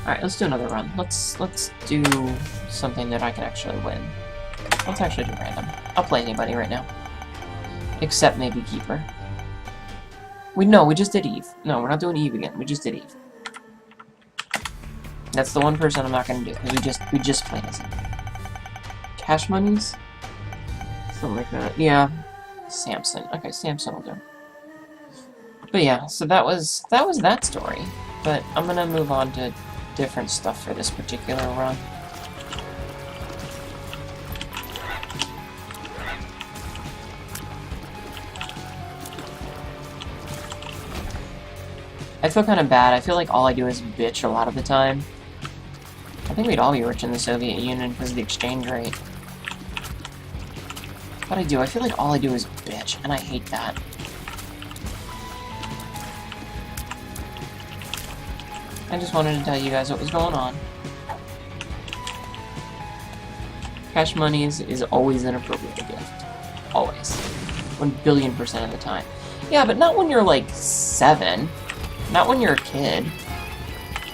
Alright, let's do another run. Let's do something that I can actually win. Let's actually do random. I'll play anybody right now. Except maybe Keeper. We just did Eve. No, we're not doing Eve again. We just did Eve. That's the one person I'm not gonna do, because we just played as Eve. Cash monies? Something like that. Yeah. Samson. Okay, Samson will do. But yeah, so that was that story. But I'm gonna move on to different stuff for this particular run. I feel kind of bad. I feel like all I do is bitch a lot of the time. I think we'd all be rich in the Soviet Union because of the exchange rate. But I do. I feel like all I do is bitch, and I hate that. I just wanted to tell you guys what was going on. Cash money is always an appropriate gift. Always. 1,000,000,000% of the time. Yeah, but not when you're like 7. Not when you're a kid.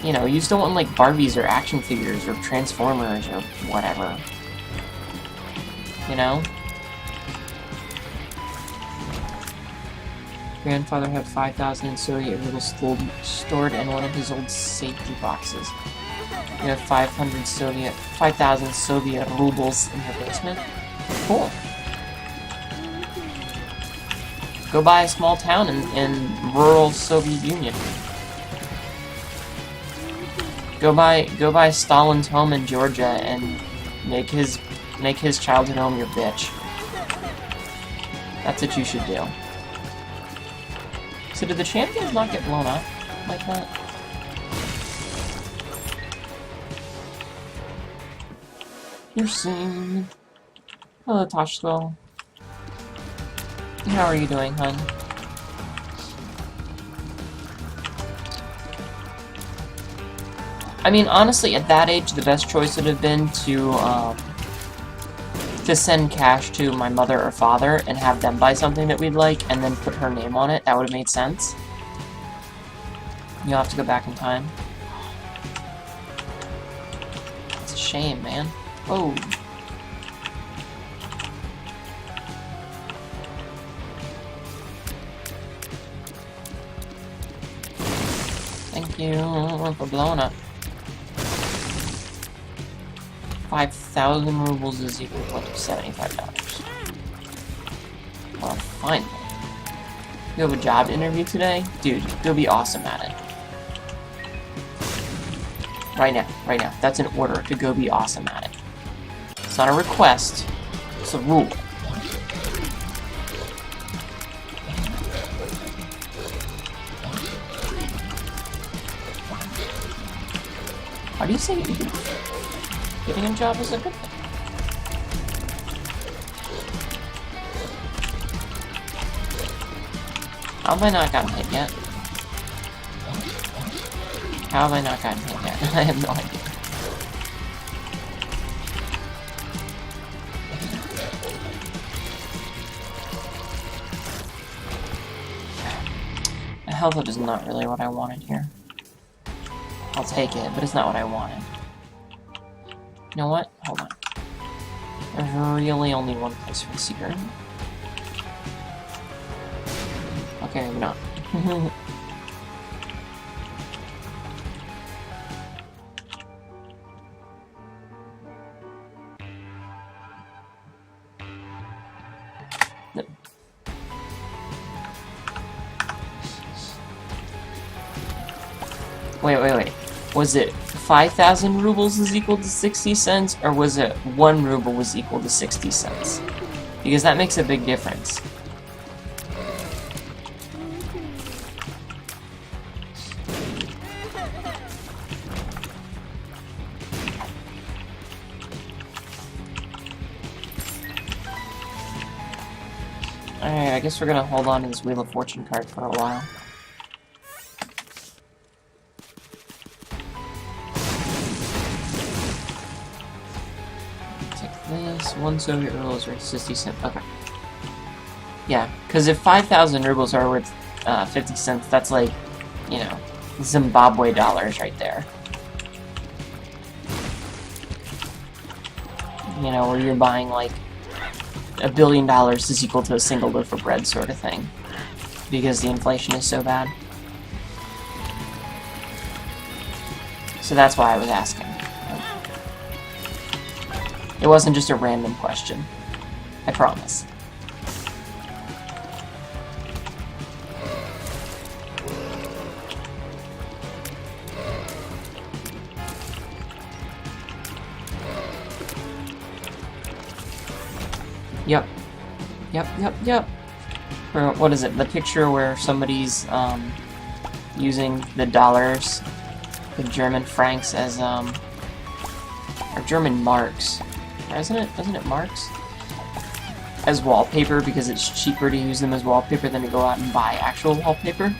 You know, you still want like Barbies or action figures or Transformers or whatever. You know? Grandfather had 5,000 in Soviet rubles stored in one of his old safety boxes. You have 5,000 Soviet rubles in your basement? Cool. Go buy a small town in rural Soviet Union. Go buy Stalin's home in Georgia and make his childhood home your bitch. That's what you should do. So did the champions not get blown up like that? You're seeing... Hello, Tosh Skull. How are you doing, hun? I mean, honestly, at that age, the best choice would have been to send cash to my mother or father and have them buy something that we'd like, and then put her name on it. That would have made sense. You'll have to go back in time. It's a shame, man. Oh. Thank you for blowing up. 5,000 rubles is equal to $75. Well, fine. You have a job interview today? Dude, you'll be awesome at it. Right now. That's an order to go be awesome at it. It's not a request, it's a rule. How do you say it? Getting a job is a good thing. How have I not gotten hit yet? How have I not gotten hit yet? I have no idea. A health up is not really what I wanted here. I'll take it, but it's not what I wanted. You know what? Hold on. There's really only one place for the secret. Okay, maybe not. Wait. Was it 5,000 rubles is equal to 60 cents, or was it 1 ruble was equal to 60 cents? Because that makes a big difference. Alright, I guess we're gonna hold on to this Wheel of Fortune card for a while. This 1 Soviet ruble is worth 60 cents. Okay. Yeah, because if 5,000 rubles are worth 50 cents, that's like, you know, Zimbabwe dollars right there. You know, where you're buying like $1 billion is equal to a single loaf of bread sort of thing. Because the inflation is so bad. So that's why I was asking. It wasn't just a random question. I promise. Yep. Yep. Or what is it? The picture where somebody's using the dollars, the German francs as or German marks. Or isn't it marks? As wallpaper because it's cheaper to use them as wallpaper than to go out and buy actual wallpaper.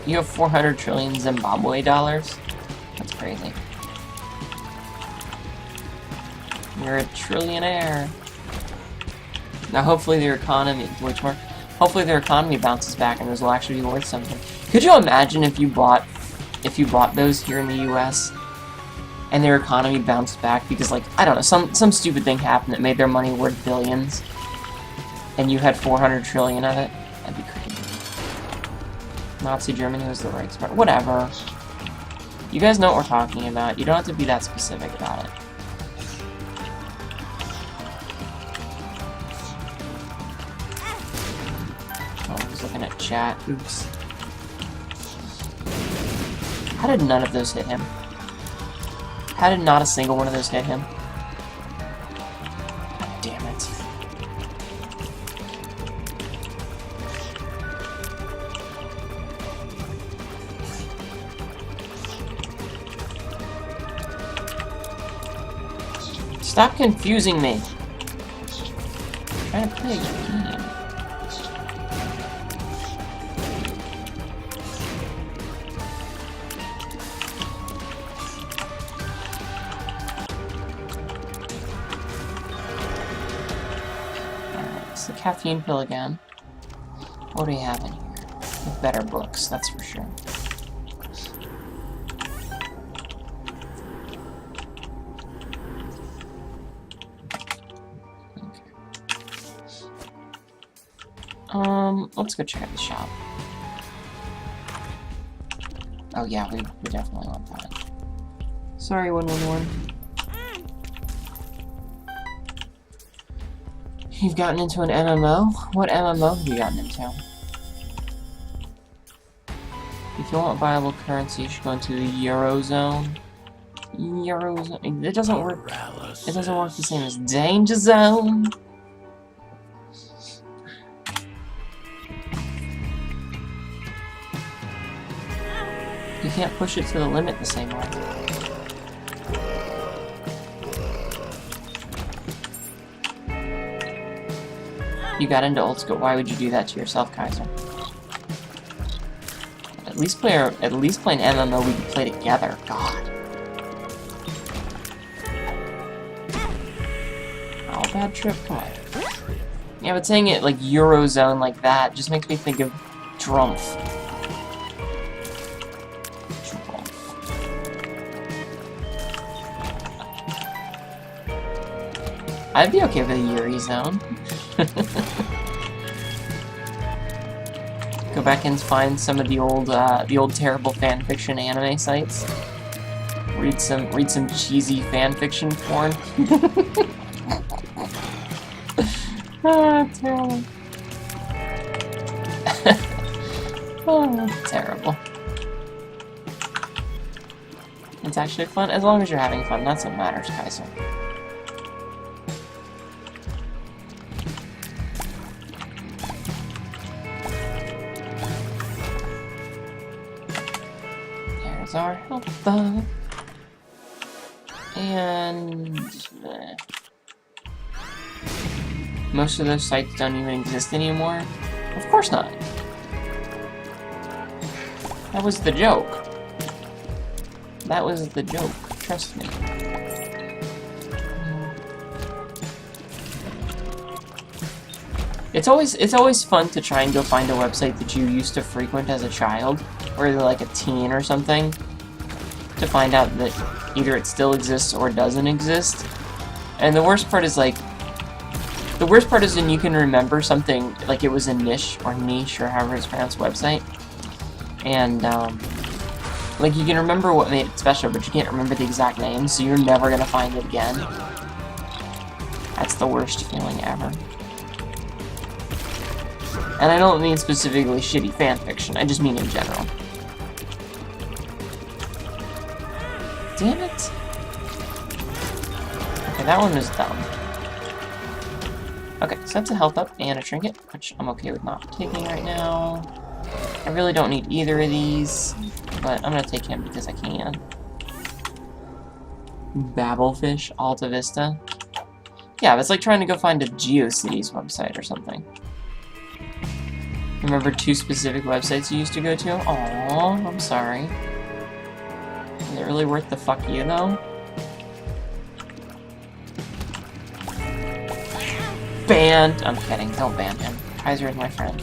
You have 400 trillion Zimbabwe dollars? That's crazy. You're a trillionaire. Now hopefully their economy, hopefully their economy bounces back and those will actually be worth something. Could you imagine if you bought those here in the US and their economy bounced back because, like, I don't know, some stupid thing happened that made their money worth billions and you had 400 trillion of it? That'd be crazy. Nazi Germany was the Reichsmark. Whatever. You guys know what we're talking about. You don't have to be that specific about it. Oh, I was looking at chat. Oops. How did none of those hit him? How did not a single one of those hit him? God damn it. Stop confusing me. I'm trying to play a game. Alright, it's the caffeine pill again. What do we have in here? With better books, that's for sure. Let's go check out the shop. Oh yeah, we definitely want that. Sorry, 111. You've gotten into an MMO? What MMO have you gotten into? If you want viable currency, you should go into the Eurozone. Eurozone. It doesn't work. It doesn't work the same as Danger Zone. You can't push it to the limit the same way. You got into old school. Why would you do that to yourself, Kaiser? At least play an MMO we can play together. God. Oh, bad trip. Come on. Yeah, but saying it like Eurozone like that just makes me think of Drumpf. I'd be okay with a Yuri zone. Go back and find some of the old terrible fanfiction anime sites. Read some cheesy fanfiction porn. Ah, terrible. Oh, terrible. It's actually fun as long as you're having fun. That's what matters, Kaiser. Our health up. And most of those sites don't even exist anymore. Of course not. That was the joke. That was the joke. Trust me. It's always fun to try and go find a website that you used to frequent as a child, or you're like a teen or something, to find out that either it still exists or doesn't exist. And the worst part is when you can remember something, like it was a niche, or however it's pronounced, website, and like you can remember what made it special, but you can't remember the exact name, so you're never gonna find it again. That's the worst feeling ever. And I don't mean specifically shitty fanfiction, I just mean in general. Damn it! Okay, that one was dumb. Okay, so that's a health up and a trinket, which I'm okay with not taking right now. I really don't need either of these, but I'm gonna take him because I can. Babblefish, Alta Vista. Yeah, it's like trying to go find a GeoCities website or something. Remember 2 specific websites you used to go to? Aww, I'm sorry. Is it really worth the fuck you, though? Banned! I'm kidding, don't ban him. Kaiser is my friend.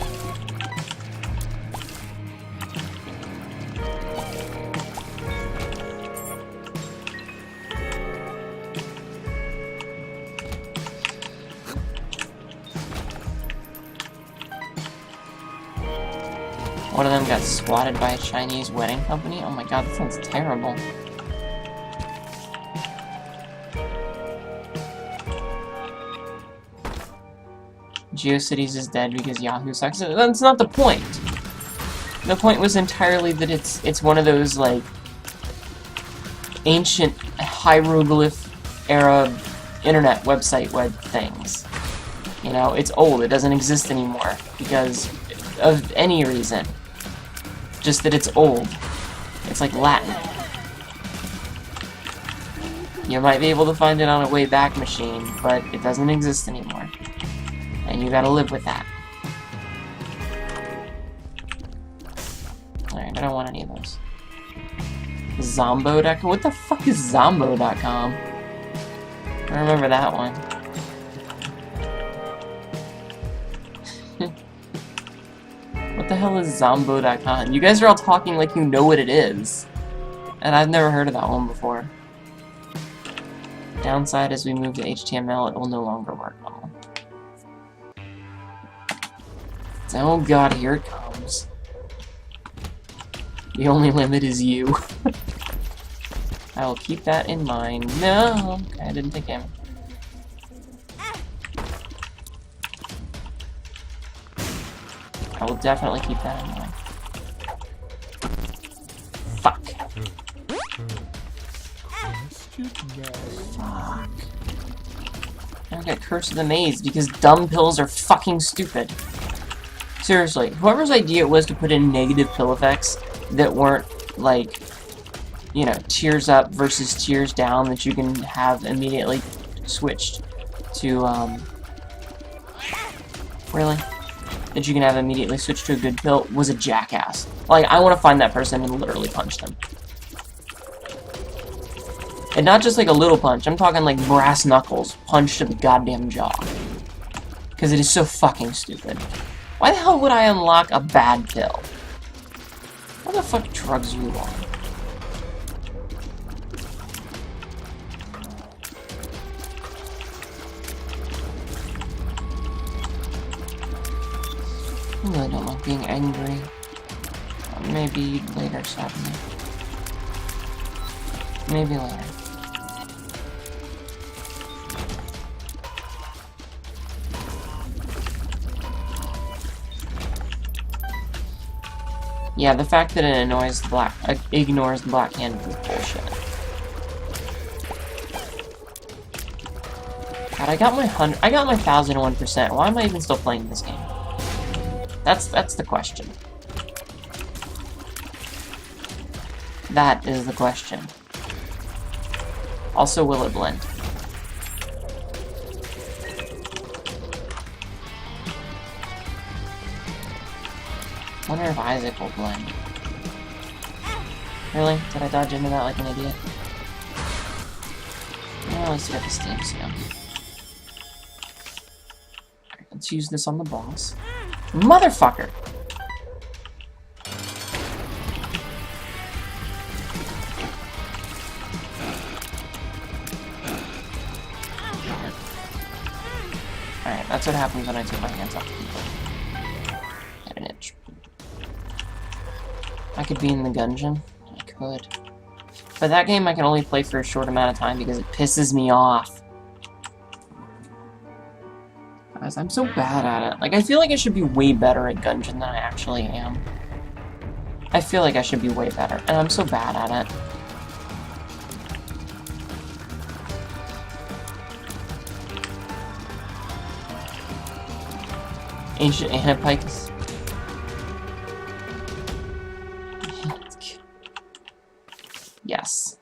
One of them got swatted by a Chinese wedding company? Oh my god, that sounds terrible. GeoCities is dead because Yahoo sucks. That's not the point. The point was entirely that it's one of those, like, ancient hieroglyph era internet website web things. You know, it's old, it doesn't exist anymore because of any reason. Just that it's old. It's like Latin. You might be able to find it on a Wayback Machine, but it doesn't exist anymore. And you gotta live with that. Alright, I don't want any of those. Zombo.com? What the fuck is Zombo.com? I remember that one. What the hell is Zombo.com? You guys are all talking like you know what it is. And I've never heard of that one before. Downside, as we move to HTML, it will no longer work. Oh god, here it comes. The only limit is you. I will keep that in mind. No! Okay, I didn't take damage. I will definitely keep that in mind. Fuck. Fuck. I got Curse of the Maze because dumb pills are fucking stupid. Seriously, whoever's idea it was to put in negative pill effects that weren't, like, you know, tears up versus tears down that you can have immediately switched to, really? That you can have immediately switched to a good pill was a jackass. Like, I want to find that person and literally punch them. And not just like a little punch, I'm talking like brass knuckles, punch to the goddamn jaw. Because it is so fucking stupid. Why the hell would I unlock a bad pill? What the fuck drugs are you on? I really don't like being angry. Maybe later, sadly. Maybe later. Yeah, the fact that it ignores the black hand is bullshit. God, I got my 1001%. Why am I even still playing this game? That's the question. That is the question. Also, will it blend? Wonder if Isaac will blend. Really? Did I dodge into that like an idiot? Well, at least I got the stamps, yeah. Alright, let's use this on the boss. Motherfucker! Alright, that's what happens when I take my hands off people. At an itch. I could be in the dungeon. I could. But that game I can only play for a short amount of time because it pisses me off. Guys, I'm so bad at it. Like, I feel like I should be way better at Gungeon than I actually am. I feel like I should be way better, and I'm so bad at it. Ancient Anapikes. Yes.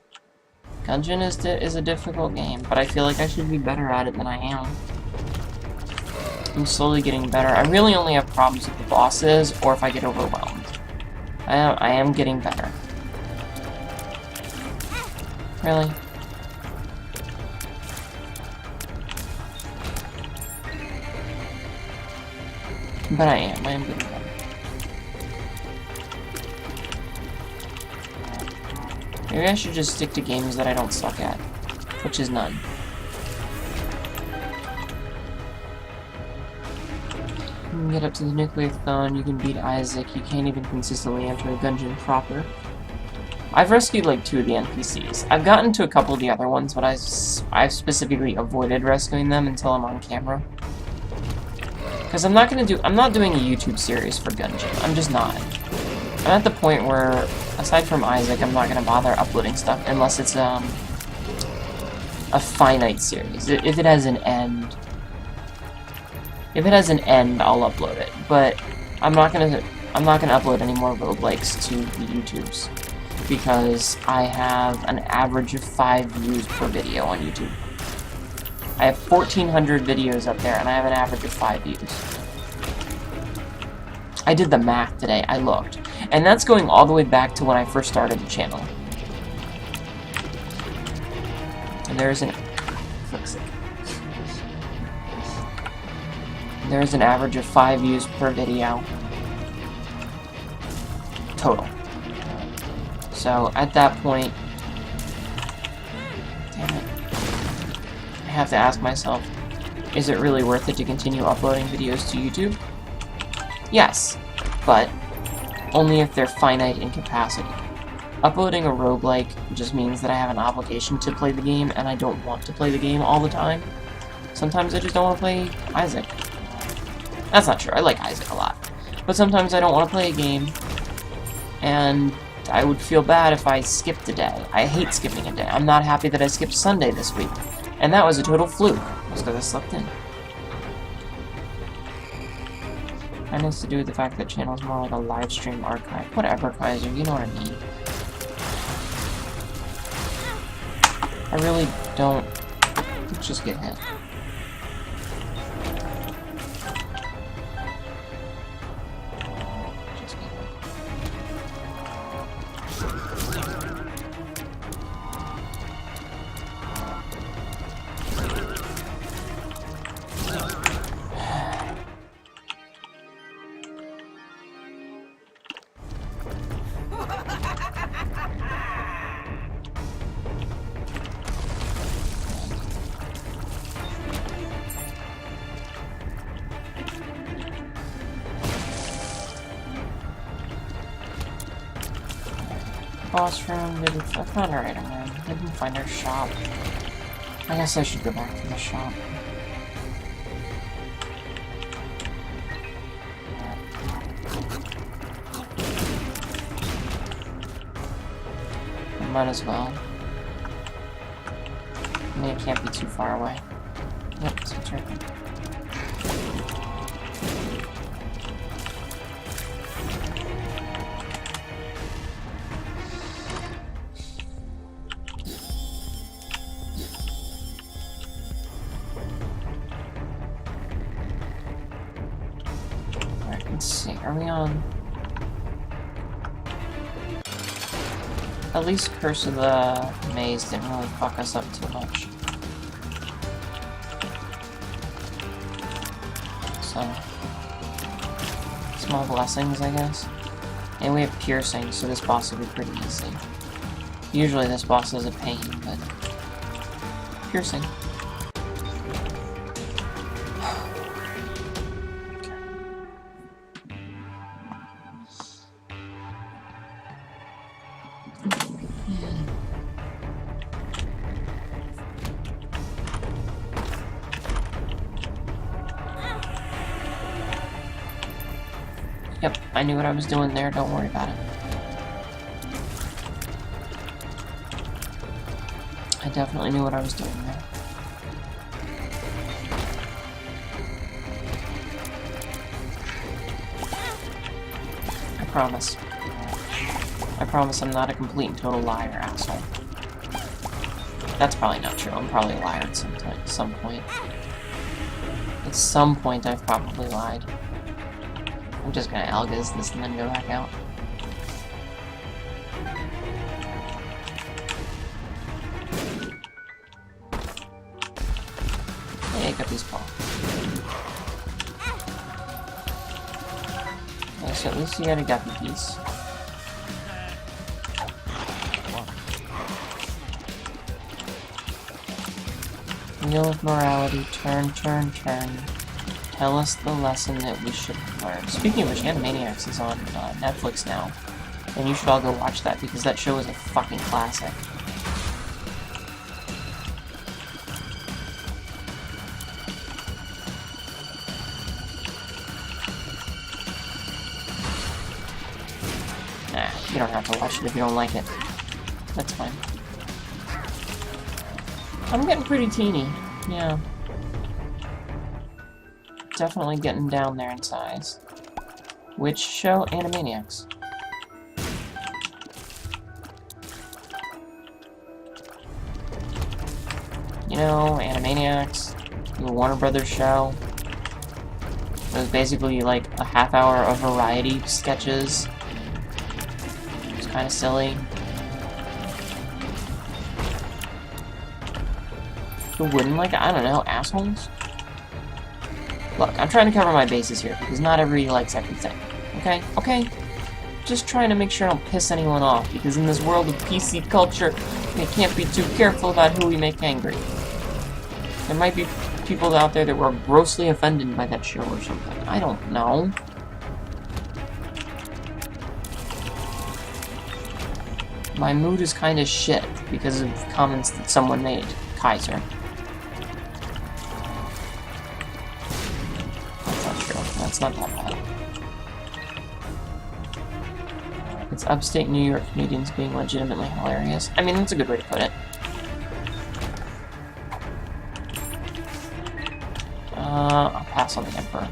Gungeon is a difficult game, but I feel like I should be better at it than I am. I'm slowly getting better. I really only have problems with the bosses, or if I get overwhelmed. I am getting better. Really? But I am getting better. Maybe I should just stick to games that I don't suck at, which is none. You can get up to the nuclear throne, you can beat Isaac, you can't even consistently enter a dungeon proper. I've rescued like 2 of the NPCs. I've gotten to a couple of the other ones, but I've specifically avoided rescuing them until I'm on camera. Because I'm not doing a YouTube series for Gungeon. I'm just not. I'm at the point where, aside from Isaac, I'm not gonna bother uploading stuff unless it's a finite series. If it has an end. If it has an end, I'll upload it. But I'm not gonna upload any more roguelikes to the YouTubes. Because I have an average of 5 views per video on YouTube. I have 1,400 videos up there, and I have an average of 5 views. I did the math today, I looked. And that's going all the way back to when I first started the channel. And there's an average of 5 views per video. Total. So, at that point... Damn it. I have to ask myself, is it really worth it to continue uploading videos to YouTube? Yes, but only if they're finite in capacity. Uploading a roguelike just means that I have an obligation to play the game, and I don't want to play the game all the time. Sometimes I just don't want to play Isaac. That's not true, I like Isaac a lot. But sometimes I don't want to play a game, and I would feel bad if I skipped a day. I hate skipping a day. I'm not happy that I skipped Sunday this week. And that was a total fluke. That's because I slept in. That has to do with the fact that the channel is more like a live stream archive. Whatever, Kaiser, you know what I mean. I really don't... Let's just get hit. Boss room, I found her item room. I didn't find her shop. I guess I should go back to the shop. I might as well. I mean, it can't be too far away. Yep, it's right there. Let's see, are we on? At least Curse of the Maze didn't really fuck us up too much. So, small blessings, I guess. And we have Piercing, so this boss will be pretty easy. Usually this boss is a pain, but... Piercing. Yep, I knew what I was doing there, don't worry about it. I definitely knew what I was doing there. I promise. I promise I'm not a complete and total liar, asshole. That's probably not true. I'm probably a liar at some point. At some point, I've probably lied. I'm just gonna Algaz this and then go back out. Hey, Guppy's paw. Okay, so at least you got a Guppy piece. Wheel of Morality, turn, turn, turn. Tell us the lesson that we should learn. Speaking of which, Animaniacs is on Netflix now. And you should all go watch that, because that show is a fucking classic. Nah, you don't have to watch it if you don't like it. That's fine. I'm getting pretty teeny, yeah. Definitely getting down there in size. Which show? Animaniacs. You know, Animaniacs, the Warner Brothers show. It was basically like a half hour of variety sketches. It was kind of silly. Who wouldn't like it? I don't know, assholes? Look, I'm trying to cover my bases here, because not everybody likes everything. Okay? Okay? Just trying to make sure I don't piss anyone off, because in this world of PC culture, we can't be too careful about who we make angry. There might be people out there that were grossly offended by that show or something. I don't know. My mood is kind of shit, because of comments that someone made. Kaiser. It's not that bad. It's upstate New York comedians being legitimately hilarious. I mean, that's a good way to put it. I'll pass on the Emperor.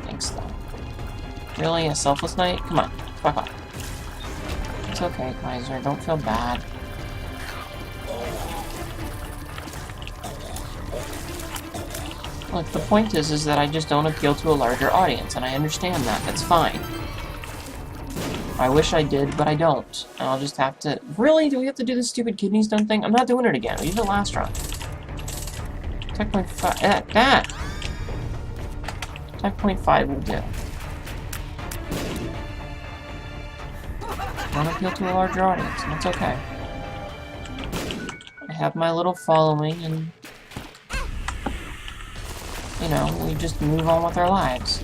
Thanks, though. Really? A selfless knight? Come on, fuck off. It's okay, Kaiser. Don't feel bad. Look, the point is that I just don't appeal to a larger audience, and I understand that. That's fine. I wish I did, but I don't. And I'll just have to... Really? Do we have to do this stupid kidney stone thing? I'm not doing it again. We did it last run. Tech point 5... that! Tech point 5 will do. I don't appeal to a larger audience, and that's okay. I have my little following, and... you know, we just move on with our lives.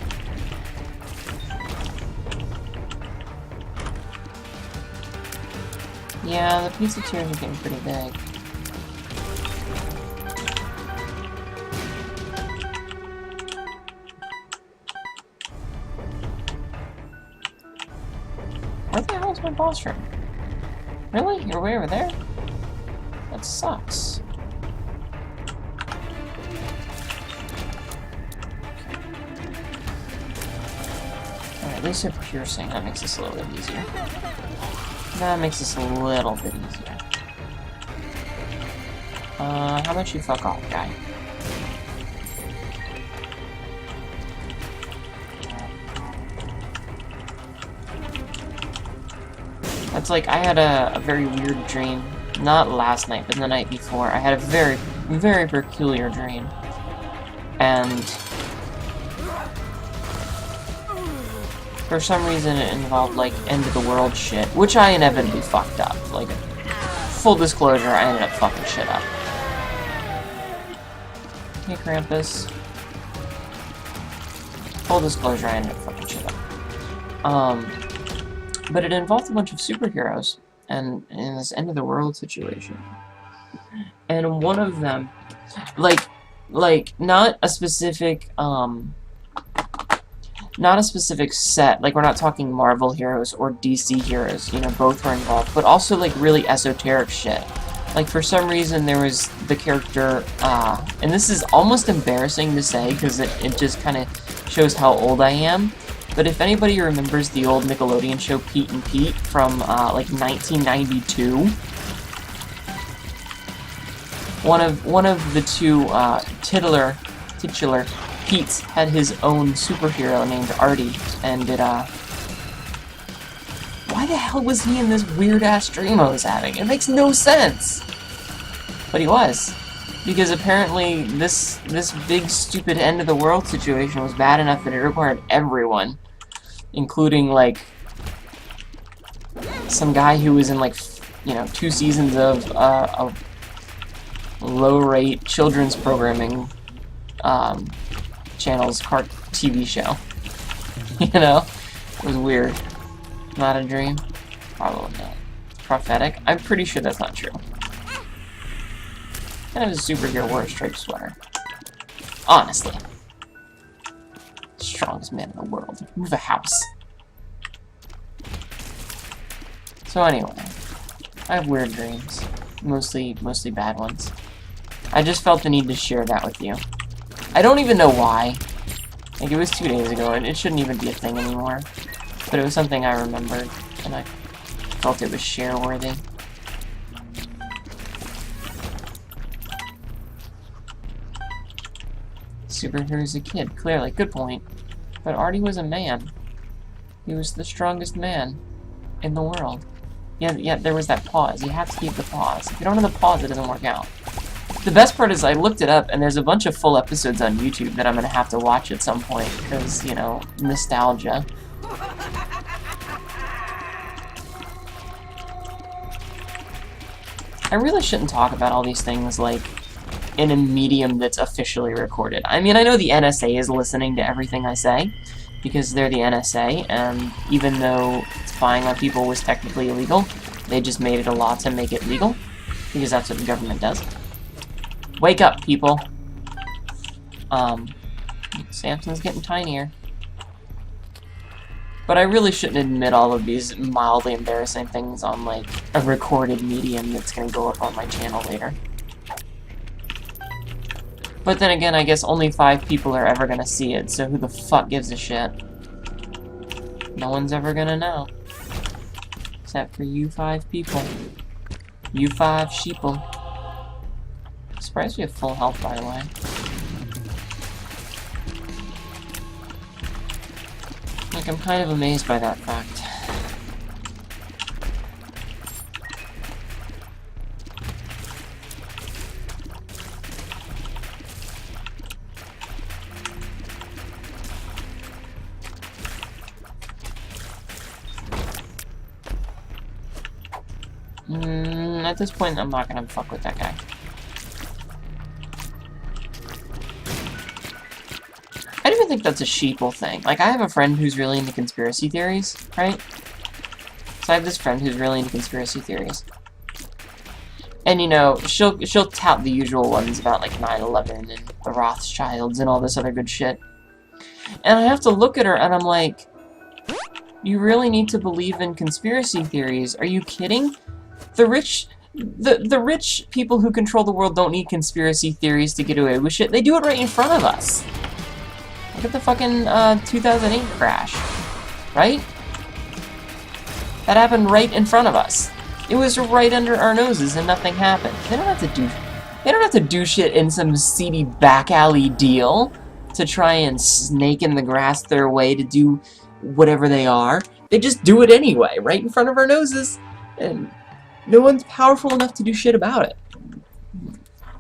Yeah, the pizza tiers are getting pretty big. Where the hell is my boss room? Really? You're way over there? That sucks. At least if piercing, that makes this a little bit easier. That makes this a little bit easier. How about you fuck off, guy? It's like I had a very weird dream. Not last night, but the night before. I had a very, very peculiar dream. And for some reason it involved, like, end-of-the-world shit, which I inevitably fucked up. Like, full disclosure, I ended up fucking shit up. Hey, Krampus. Full disclosure, I ended up fucking shit up. But it involved a bunch of superheroes, and in this end-of-the-world situation. And one of them, like, not a specific set, like, we're not talking Marvel heroes or DC heroes, you know, both were involved, but also, like, really esoteric shit. Like, for some reason, there was the character, and this is almost embarrassing to say, because it just kind of shows how old I am, but if anybody remembers the old Nickelodeon show Pete and Pete from, like, 1992, one of the two, titular Pete's had his own superhero named Artie, and it, why the hell was he in this weird-ass dream I was having? It makes no sense! But he was. Because apparently this big, stupid end-of-the-world situation was bad enough that it required everyone, including, like, some guy who was in, like, you know, 2 seasons of a low-rate children's programming, channel's TV show. You know? It was weird. Not a dream? Probably not. Prophetic? I'm pretty sure that's not true. Kind of a superhero wear a striped sweater. Honestly. Strongest man in the world. Move a house. So anyway. I have weird dreams. Mostly bad ones. I just felt the need to share that with you. I don't even know why. Like, it was 2 days ago, and it shouldn't even be a thing anymore. But it was something I remembered, and I felt it was share-worthy. Superhero's a kid, clearly. Good point. But Artie was a man. He was the strongest man in the world. Yeah, there was that pause. You have to keep the pause. If you don't have the pause, it doesn't work out. The best part is I looked it up, and there's a bunch of full episodes on YouTube that I'm gonna have to watch at some point, because, you know, nostalgia. I really shouldn't talk about all these things, like, in a medium that's officially recorded. I mean, I know the NSA is listening to everything I say, because they're the NSA, and even though spying on people was technically illegal, they just made it a law to make it legal, because that's what the government does. Wake up, people! Samson's getting tinier. But I really shouldn't admit all of these mildly embarrassing things on, like, a recorded medium that's gonna go up on my channel later. But then again, I guess only 5 people are ever gonna see it, so who the fuck gives a shit? No one's ever gonna know. Except for you 5 people. You 5 sheeple. Surprised we have full health, by the way. Like, I'm kind of amazed by that fact. At this point, I'm not gonna fuck with that guy. I don't even think that's a sheeple thing. Like, I have a friend who's really into conspiracy theories, right? So I have this friend who's really into conspiracy theories. And, you know, she'll tout the usual ones about, like, 9/11 and the Rothschilds and all this other good shit. And I have to look at her and I'm like, you really need to believe in conspiracy theories? Are you kidding? The rich people who control the world don't need conspiracy theories to get away with shit. They do it right in front of us. Look at the fucking 2008 crash, right? That happened right in front of us. It was right under our noses and nothing happened. They don't have to do shit in some seedy back alley deal to try and snake in the grass their way to do whatever they are. They just do it anyway, right in front of our noses. And no one's powerful enough to do shit about it.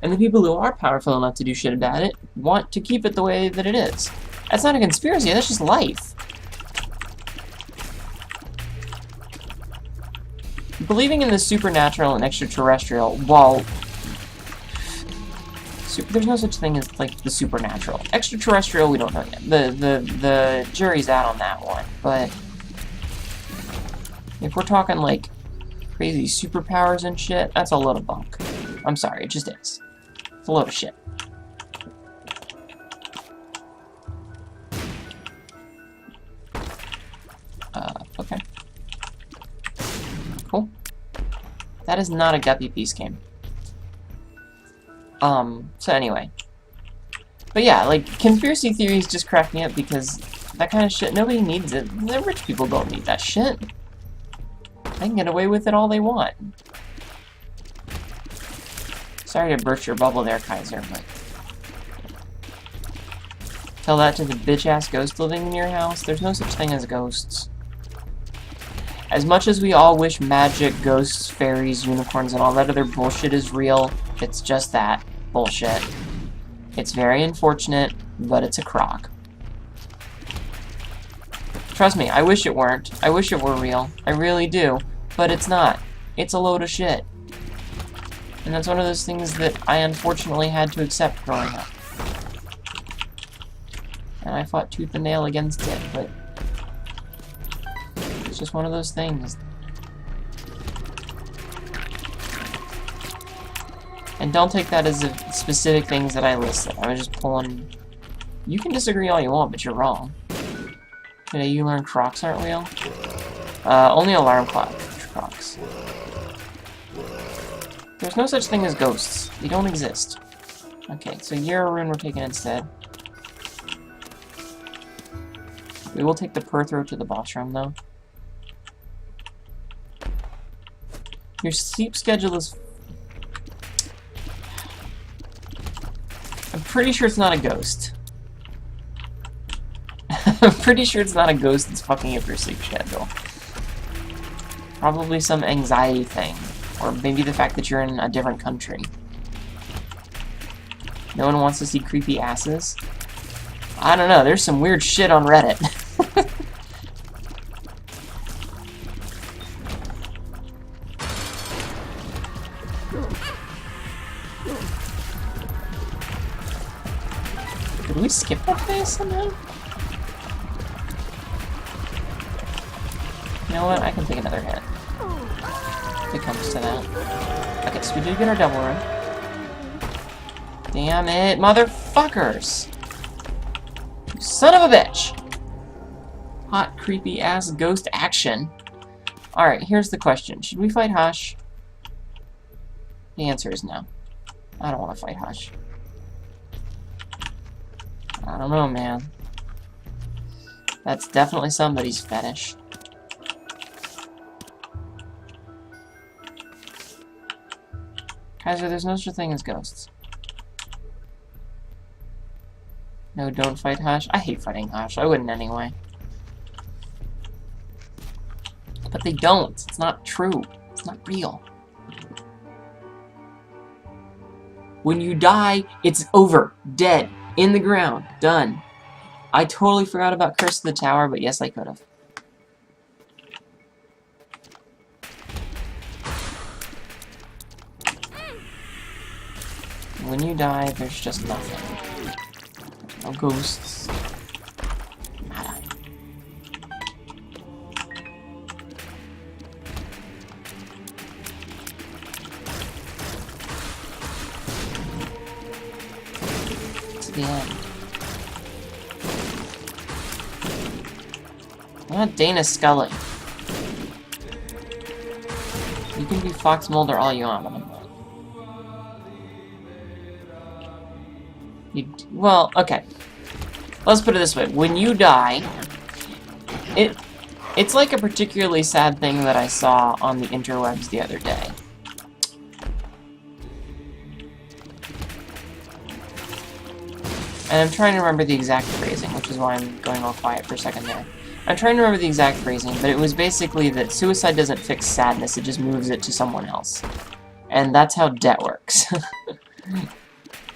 And the people who are powerful enough to do shit about it want to keep it the way that it is. That's not a conspiracy, that's just life. Believing in the supernatural and extraterrestrial, while... there's no such thing as, like, the supernatural. Extraterrestrial, we don't know yet. The jury's out on that one, but... if we're talking, like, crazy superpowers and shit, that's a load of bunk. I'm sorry, it just is. It's a load of shit. Okay. Cool. That is not a guppy peace game. So anyway. But yeah, like, conspiracy theories just crack me up because that kind of shit, nobody needs it. The rich people don't need that shit. They can get away with it all they want. Sorry to burst your bubble there, Kaiser, but... tell that to the bitch-ass ghost living in your house. There's no such thing as ghosts. As much as we all wish magic, ghosts, fairies, unicorns, and all that other bullshit is real, it's just that. Bullshit. It's very unfortunate, but it's a crock. Trust me, I wish it weren't. I wish it were real. I really do. But it's not. It's a load of shit. And that's one of those things that I unfortunately had to accept growing up. And I fought tooth and nail against it, but... it's just one of those things. And don't take that as specific things that I listed. I was just pulling... you can disagree all you want, but you're wrong. Today you learned crocs aren't real? Only alarm clock crocs. There's no such thing as ghosts. They don't exist. Okay, so you're a rune we're taking instead. We will take the Perth Road to the boss room, though. Your sleep schedule is... I'm pretty sure it's not a ghost. I'm pretty sure it's not a ghost that's fucking up your sleep schedule. Probably some anxiety thing. Or maybe the fact that you're in a different country. No one wants to see creepy asses? I don't know, there's some weird shit on Reddit. Did we skip that phase somehow? You know what? I can take another hit. If it comes to that. Okay, so we did get our double run. Damn it, motherfuckers! You son of a bitch! Hot, creepy ass ghost action. Alright, here's the question. Should we fight Hush? The answer is no. I don't want to fight Hush. I don't know, man. That's definitely somebody's fetish. Kaiser, there's no such thing as ghosts. No, don't fight Hush. I hate fighting Hush. I wouldn't anyway. But they don't. It's not true. It's not real. When you die, it's over. Dead. In the ground. Done. I totally forgot about Curse of the Tower, but yes, I could have. When you die, there's just nothing. No ghosts. Nada. It's the end. I'm not Dana Scully. You can be Fox Mulder all you want, but I'm not. Well, okay. Let's put it this way. When you die, it's like a particularly sad thing that I saw on the interwebs the other day. And I'm trying to remember the exact phrasing, which is why I'm going all quiet for a second there. I'm trying to remember the exact phrasing, but it was basically that suicide doesn't fix sadness, it just moves it to someone else. And that's how debt works.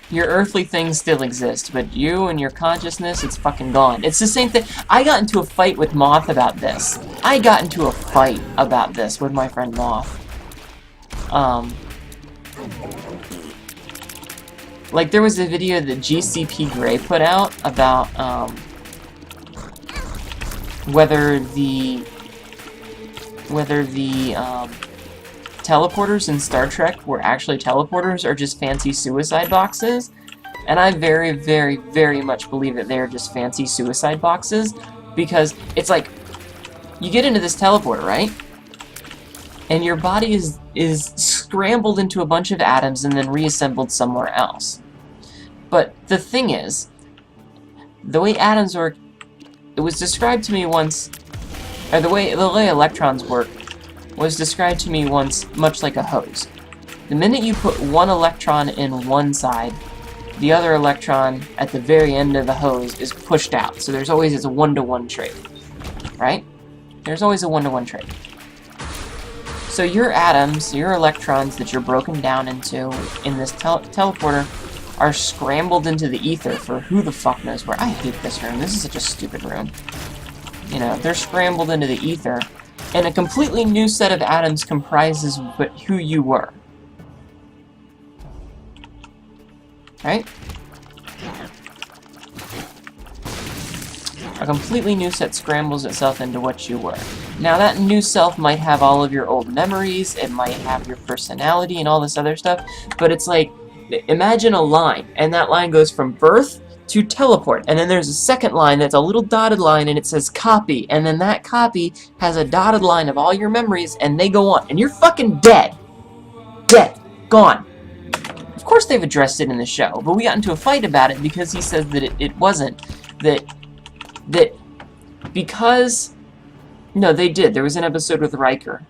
Your earthly things still exist, but you and your consciousness, it's fucking gone. It's the same thing. I got into a fight with Moth about this. I got into a fight about this with my friend Moth. Like, there was a video that GCP Grey put out about, whether the teleporters in Star Trek were actually teleporters or just fancy suicide boxes. And I very, very, very much believe that they are just fancy suicide boxes, because it's like, you get into this teleporter, right? And your body is scrambled into a bunch of atoms and then reassembled somewhere else. But the thing is, the way atoms work, it was described to me once, or the way electrons work was described to me once much like a hose. The minute you put one electron in one side, the other electron at the very end of the hose is pushed out. So there's always a one-to-one trade, right? There's always a one-to-one trade. So your atoms, your electrons that you're broken down into in this teleporter are scrambled into the ether for who the fuck knows where. I hate this room. This is such a stupid room. You know, they're scrambled into the ether, and a completely new set of atoms comprises who you were. Right? A completely new set scrambles itself into what you were. Now, that new self might have all of your old memories, it might have your personality and all this other stuff, but it's like, imagine a line, and that line goes from birth to teleport, and then there's a second line that's a little dotted line and it says copy, and then that copy has a dotted line of all your memories, and they go on, and you're fucking dead. Dead. Gone. Of course they've addressed it in the show, but we got into a fight about it because he says that it wasn't. That because... No, they did. There was an episode with Riker,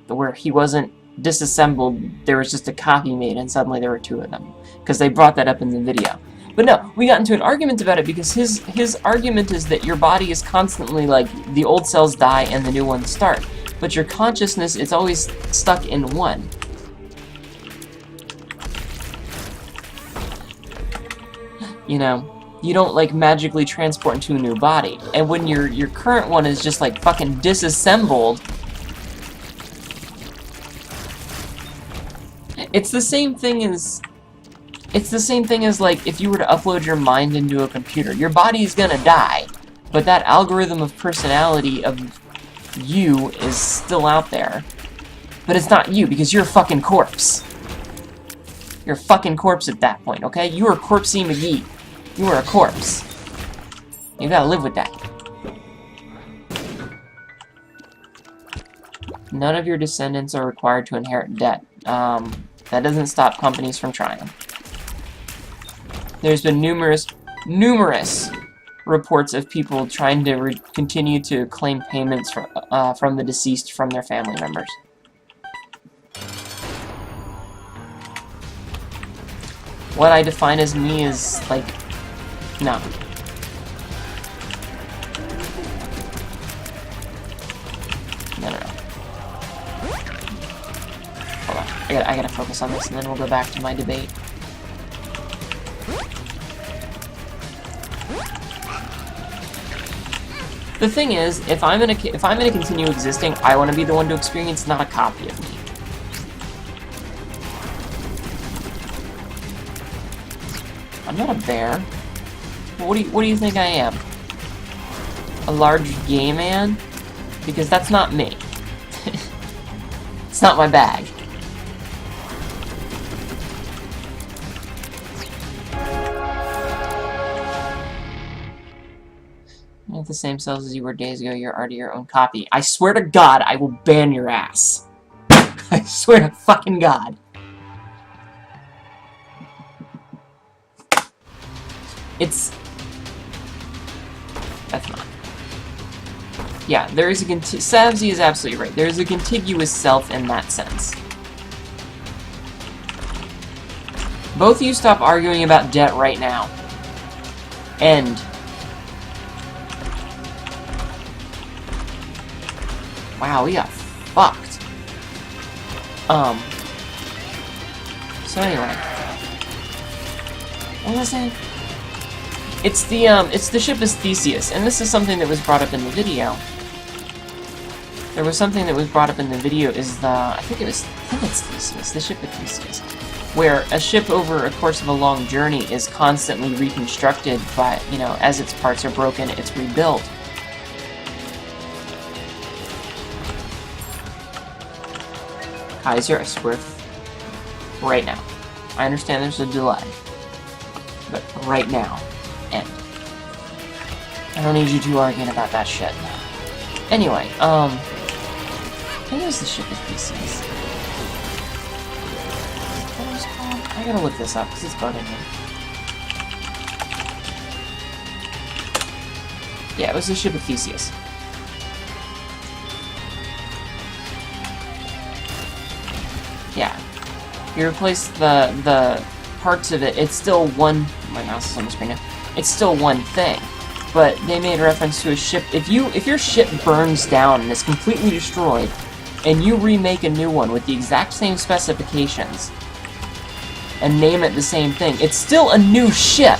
where he wasn't disassembled, there was just a copy made, and suddenly there were two of them. Because they brought that up in the video. But no, we got into an argument about it because his argument is that your body is constantly like, the old cells die and the new ones start. But your consciousness is always stuck in one. You know, you don't like magically transport into a new body. And when your current one is just like fucking disassembled, it's the same thing as like if you were to upload your mind into a computer. Your body's gonna die, but that algorithm of personality of you is still out there. But it's not you, because you're a fucking corpse. You're a fucking corpse at that point, okay? You are Corpsey McGee. You are a corpse. You gotta live with that. None of your descendants are required to inherit debt. That doesn't stop companies from trying. There's been numerous reports of people trying to continue to claim payments from the deceased from their family members. What I define as me is, like, no. No. Hold on. I gotta focus on this, and then we'll go back to my debate. The thing is, if I'm gonna continue existing, I want to be the one to experience, not a copy of me. I'm not a bear. What do you think I am? A large gay man? Because that's not me. It's not my bag. You have the same cells as you were days ago, you're already your own copy. I swear to God, I will ban your ass. I swear to fucking God. That's not. Yeah, there is a Savsy is absolutely right. There is a contiguous self in that sense. Both of you stop arguing about debt right now. End. Wow, we got fucked. So anyway. What was I saying? It's the ship is Theseus, and this is something that was brought up in the video. There was something that was brought up in the video is I think it's Theseus, the ship of Theseus, where a ship over a course of a long journey is constantly reconstructed by, you know, as its parts are broken, it's rebuilt. Kaiser, I swear, right now. I understand there's a delay, but right now, end. I don't need you two arguing about that shit. Anyway, I think it was the ship of Theseus. What was it called? I gotta look this up, because it's bugging me. Yeah, it was the ship of Theseus. Yeah. You replace the parts of it, it's still one... My mouse is on the screen now. It's still one thing. But they made reference to a ship... If your ship burns down and is completely destroyed, and you remake a new one with the exact same specifications, and name it the same thing, it's still a new ship!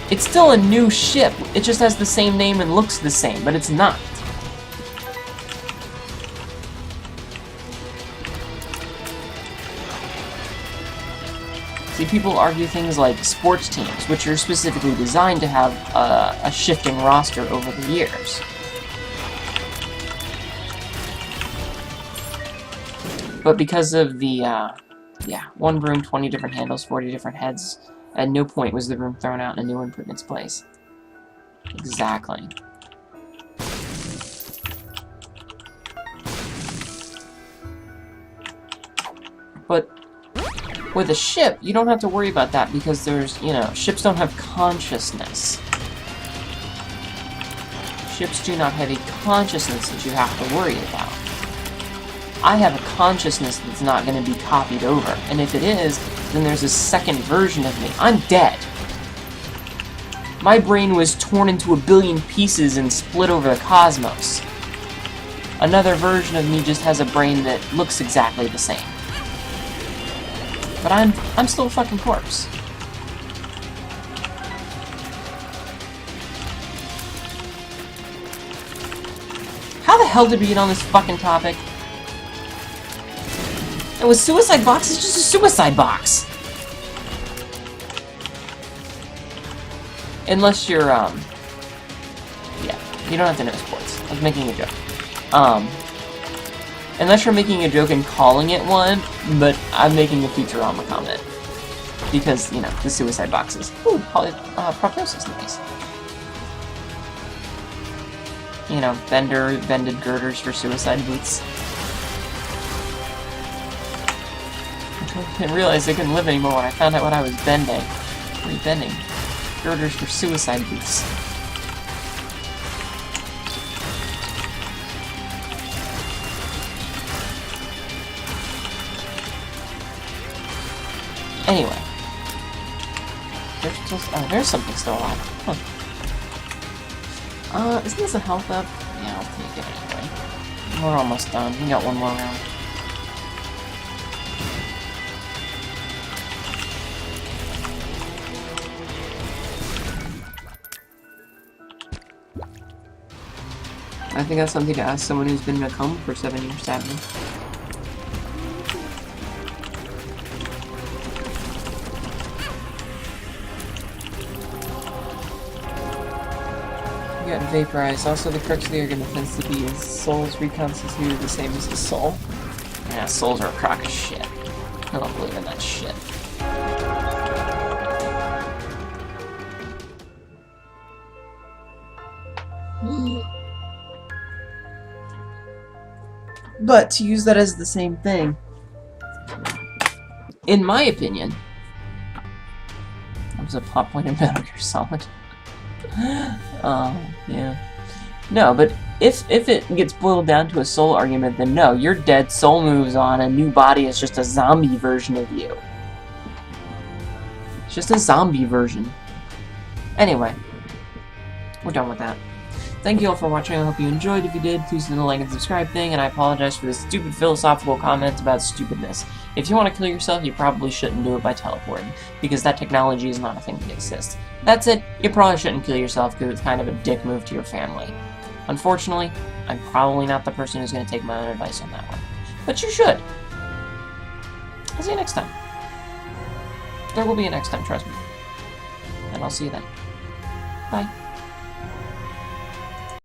It's still a new ship. It just has the same name and looks the same, but it's not. See, people argue things like sports teams, which are specifically designed to have a shifting roster over the years. But because of the, one room, 20 different handles, 40 different heads, at no point was the room thrown out and a new one put in its place. Exactly. But with a ship, you don't have to worry about that because there's, you know, ships don't have consciousness. Ships do not have a consciousness that you have to worry about. I have a consciousness that's not going to be copied over, and if it is, then there's a second version of me. I'm dead. My brain was torn into a billion pieces and split over the cosmos. Another version of me just has a brain that looks exactly the same. But I'm still a fucking corpse. How the hell did we get on this fucking topic? It was suicide box, it's just a suicide box. Unless you're, yeah, you don't have to know sports. I was making a joke. Unless you're making a joke and calling it one, but I'm making a Futurama comment. Because, you know, the suicide boxes. Ooh, proptosis, nice. You know, bended girders for suicide boots. I didn't realize I couldn't live anymore when I found out what I was bending. Bending. Girders for suicide boots. Anyway. There's something still alive. Huh. Isn't this a health up? Yeah, I'll take it anyway. We're almost done. We got one more round. I think that's something to ask someone who's been in a coma for 7 years, sadly. You got vaporized. Also, the crux of the argument tends to be is souls reconstituted the same as the soul. Yeah, souls are a crock of shit. I don't believe in that shit. But to use that as the same thing, in my opinion, that was a plot point in Metal Gear Solid. Yeah. No, but if it gets boiled down to a soul argument, then no, you're dead, soul moves on, a new body is just a zombie version of you. It's just a zombie version. Anyway, we're done with that. thank you all for watching. I hope you enjoyed. If you did, please hit the like and subscribe thing, and I apologize for this stupid philosophical comment about stupidness. If you want to kill yourself, you probably shouldn't do it by teleporting, because that technology is not a thing that exists. That's it. You probably shouldn't kill yourself because it's kind of a dick move to your family. Unfortunately, I'm probably not the person who's going to take my own advice on that one. But you should. I'll see you next time. There will be a next time, trust me. And I'll see you then. Bye.